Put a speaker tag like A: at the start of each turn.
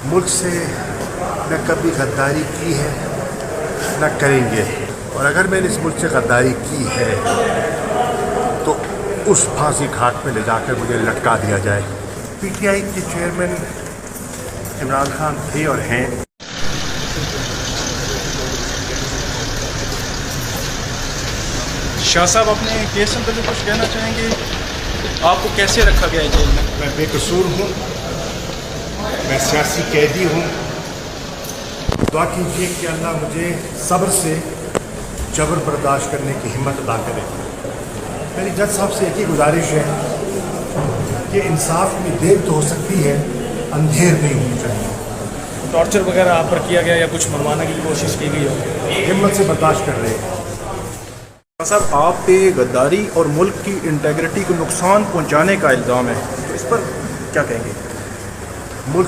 A: मुल्क से न कभी गद्दारी की है न करेंगे, और अगर मैंने इस मुल्क से गद्दारी की है तो उस फांसी घाट में ले जाकर मुझे लटका दिया जाए। पीटीआई के चेयरमैन इमरान खान थे और हैं।
B: शाह साहब अपने केस से मुताबिक कुछ कहना चाहेंगे? आपको कैसे रखा गया है जेल में?
A: मैं बेकसूर हूँ, मैं सियासी कैदी हूँ। दुआ कीजिए कि अल्लाह मुझे सब्र से जबर बर्दाश्त करने की हिम्मत अदा करे। मेरी जज साहब से एक ही गुजारिश है कि इंसाफ में देर तो हो सकती है, अंधेर नहीं होनी चाहिए।
B: टॉर्चर वगैरह आप पर किया गया या कुछ मरवाने की कोशिश की गई हो?
A: हिम्मत से बर्दाश्त कर रहे हैं।
B: शाह साहब, आप पे गद्दारी और मुल्क की इंटेग्रिटी को नुकसान पहुंचाने का इल्ज़ाम है, तो इस पर क्या कहेंगे?
A: मुल्क